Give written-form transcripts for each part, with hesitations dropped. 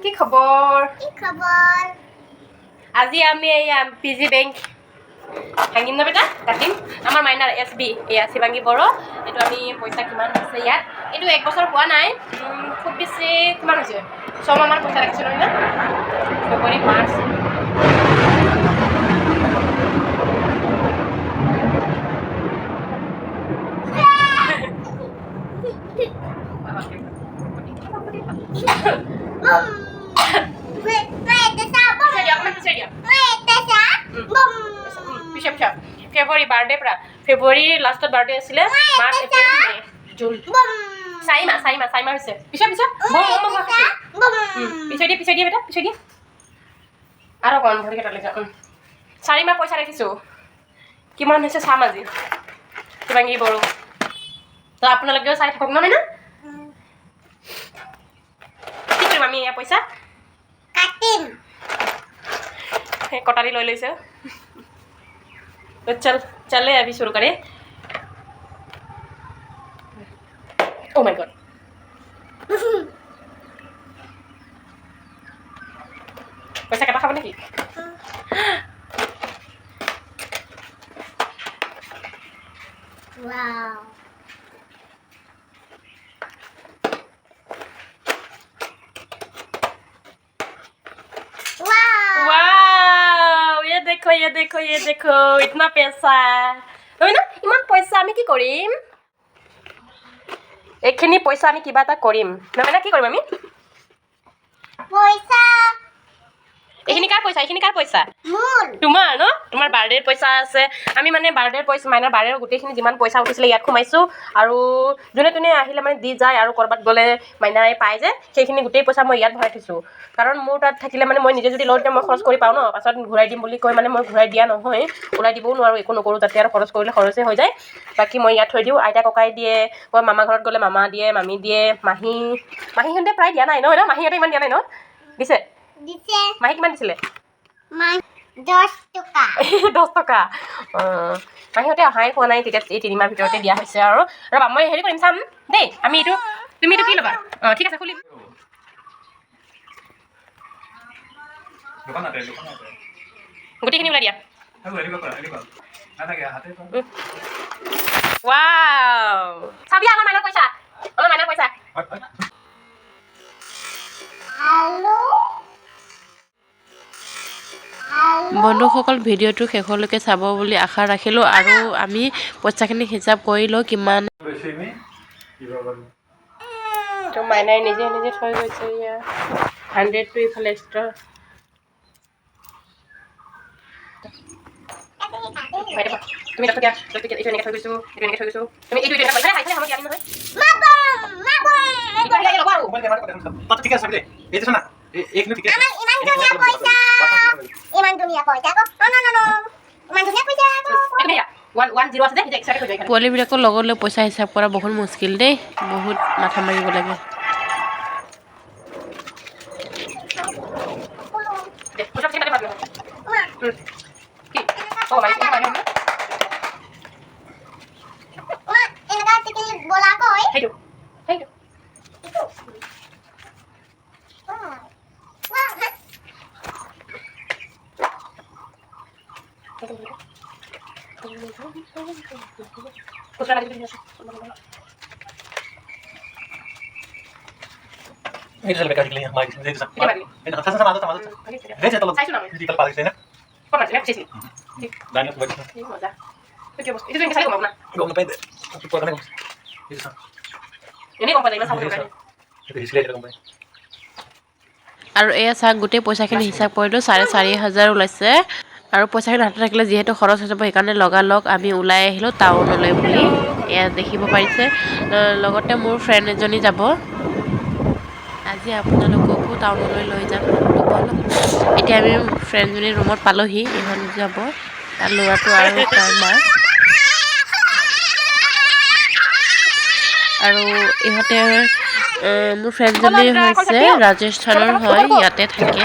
কি খবৰ? আজি আমি পিজি বেংক ভাঙিম ন বেটা কাটিম আমাৰ মাইনাৰ SB এয়া শিৱাংগী বড়ো এইটো আমি পইচা কিমান আছে ইয়াত এইটো 1 বছৰ হোৱা নাই খুব বেছি কিমান হৈছে 6 মাহমান পইচা ৰাখিছোঁ নহয় না ফেব্ৰুৱাৰী মাৰ্চ ফেব্ৰুৱাৰী বাৰ্থডে পৰা ফেব্ৰুৱাৰী লাষ্টত বাৰ্থডে আছিলে মাৰ্চ এপ্ৰিল মে জুন 4 মাহ হৈছে পিছে দিয়ে বেটা পিছে দিয়ে আৰু কম ভৰি কেইটালৈ যাম 4 মাহ পইচা ৰাখিছোঁ কিমান হৈছে চাম আজি শিৱাংগী বড়ো তো আপোনালোকেও চাই থাকক নহয় না কি কৰিম আমি এয়া পইচা কাটিম কটাৰী লৈ লৈছে तो चले अभी शुरू करें ओह माय गॉड पैसा कटा खाब नेकी वाओ ये देखो इतना पैसा হয় না ইমান পইচা আমি কি কৰিম এখিনি পইচা আমি কিবা এটা কৰিম নহয় না কি কৰিম আমি পইচা এখিনি কাৰ পইচা মোৰ তোমাৰ ন তোমাৰ বাৰ্থডেৰ পইচা আছে আমি মানে বাৰ্থডেৰ পইচা মাইনাৰ বাৰ্থডেৰ গোটেইখিনি যিমান পইচা উঠিছিলে ইয়াত সোমাইছোঁ আৰু যোনে তোনে আহিলে মানে দি যায় আৰু কৰবাত গ'লে মাইনাই পায় যে সেইখিনি গোটেই পইচা মই ইয়াত ভৰাই থৈছোঁ কাৰণ মোৰ তাত থাকিলে মানে মই নিজে যদি লওঁ তেতিয়া মই খৰচ কৰি পাওঁ ন পাছত ঘূৰাই দিম বুলি কৈ মানে মই ঘূৰাই দিয়া নহয় ওলাই দিবও নোৱাৰোঁ একো নকৰোঁ তাতে আৰু খৰচ কৰিলে খৰচে হৈ যায় বাকী মই ইয়াত থৈ দিওঁ আইতা ককাই দিয়ে মই মামা ঘৰত গ'লে মামা দিয়ে মামী দিয়ে মাহীহঁতে প্ৰায় দিয়া নাই ন মাহীহঁতে ইমান দিয়া নাই ন দিছে মাহী কিমান দিছিলে 10 টকা মাহীহঁতে অহাই খোৱা নাই তেতিয়া এই 3 মাহ ভিতৰতে দিয়া হৈছে আৰু ৰ'বা মই হেৰি কৰিম চাম দেই আমি এইটো তুমি এইটো কি ল'বা ঠিক আছে খুলিম গোটেইখিনি ওলাই দিয়া ৱাও চাবি আমাৰ মাইনাৰ পইচা বন্ধুসকল ভিডিঅ'টো শেষলৈকে চাব বুলি আশা ৰাখিলোঁ আৰু আমি পইচাখিনি হিচাপ কৰি লওঁ কিমান তো মাইনাই নিজে থৈ গৈছে ইয়া 100 টো ইফালে এক্সট্ৰা তুমি দেখো দিয়া এইটো এনেকৈ থৈ গৈছোঁ তুমি এইটো এনেকৈ পইচা খাইছে আমাক দিয়া নহয় ঠিক আছে চাবিলে এই দিছ না এক মিনিট ঠিক আছে ইমান দুনিয়া পইচা কো ইমান দুনিয়া পইচা কো 110 আছে দে এক্সট্ৰা হৈ যায় পোৱালিবিলাকৰ লগত লৈ পইচা হিচাপ কৰা বহুত মুস্কিল দেই বহুত মাথা মাৰিব লাগে ini sudah bekas ini mai ini bisa ini kan sama ada ini saya tolong di kalau paling sana banyak banget itu yang saya ngomong nggak ngapain deh aku kurang ngomong itu sama ini kompannya mas sama kan itu display itu kompannya আৰু এয়া চাওক গোটেই পইচাখিনি হিচাপ কৰিলোঁ 4,500 ওলাইছে আৰু পইচাখিনি হাতত থাকিলে যিহেতু খৰচ হৈ যাব সেইকাৰণে লগালগ আমি ওলাই আহিলোঁ টাউনলৈ বুলি এয়া দেখিব পাৰিছে লগতে মোৰ ফ্ৰেণ্ড এজনী যাব আজি আপোনালোককো টাউনলৈ লৈ যাম এতিয়া আমি ফ্ৰেণ্ডজনীৰ ৰুমত পালোহি ইহঁত যাব তাৰ ল'ৰাটো আৰু তাৰ মা আৰু ইহঁতে মোৰ ফ্ৰেণ্ডজনী হৈছে ৰাজস্থানৰ হয় ইয়াতে থাকে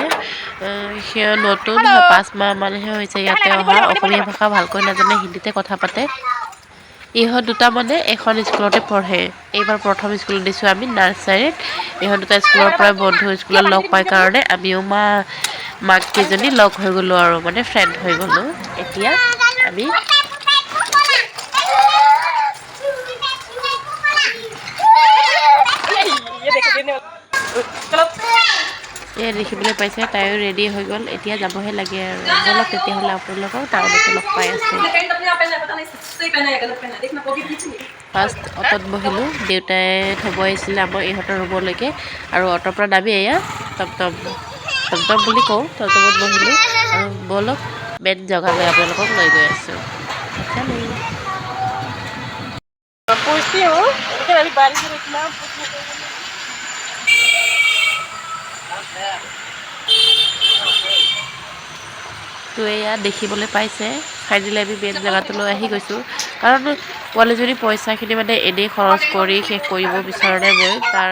সিও নতুন 5 মাহ মানহে হৈছে ইয়াতে অহা অসমীয়া ভাষা ভালকৈ নাজানে হিন্দীতে কথা পাতে ইহঁত দুটা মানে এখন স্কুলতে পঢ়ে এইবাৰ প্ৰথম স্কুলত দিছোঁ আমি নাৰ্চাৰীত ইহঁত দুটা স্কুলৰ পৰাই বন্ধু স্কুলত লগ পাই কাৰণে আমিও মাক কেইজনী লগ হৈ গ'লোঁ আৰু মানে ফ্ৰেণ্ড হৈ গ'লোঁ এতিয়া আমি দেখিবলৈ পাইছে তাইও ৰেডি হৈ গ'ল এতিয়া যাবহে লাগে আৰু বলক তেতিয়াহ'লে আপোনালোকক টাউনতে লগ পাই আছোঁ ফাৰ্ষ্ট অটত বহিলোঁ দেউতাই থ'ব আহিছিলে আমাৰ ইহঁতৰ ৰুমলৈকে আৰু অটৰ পৰা নামি এয়া টমটম বুলি কওঁ টমটমত বহিলোঁ আৰু বলক মেইন জেগালৈ আপোনালোকক লৈ গৈ আছোঁ তো এয়া দেখিবলৈ পাইছে ফাইনেলি আমি মেইন জেগাটোলৈ আহি গৈছোঁ কাৰণ পোৱালীজনী পইচাখিনি মানে এনেই খৰচ কৰি শেষ কৰিব বিচৰা নাই মই তাৰ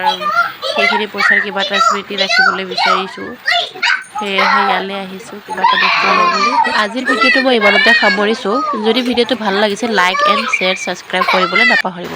সেইখিনি পইচাৰ কিবা এটা স্মৃতি ৰাখিবলৈ বিচাৰিছোঁ সেয়েহে ইয়ালৈ আহিছোঁ কিবা এটা বস্তু ল'ব বুলি আজিৰ ভিডিঅ'টো মই ইমানতে সামৰিছোঁ যদি ভিডিঅ'টো ভাল লাগিছে লাইক এণ্ড শ্বেয়াৰ ছাবস্ক্ৰাইব কৰিবলৈ নাপাহৰিব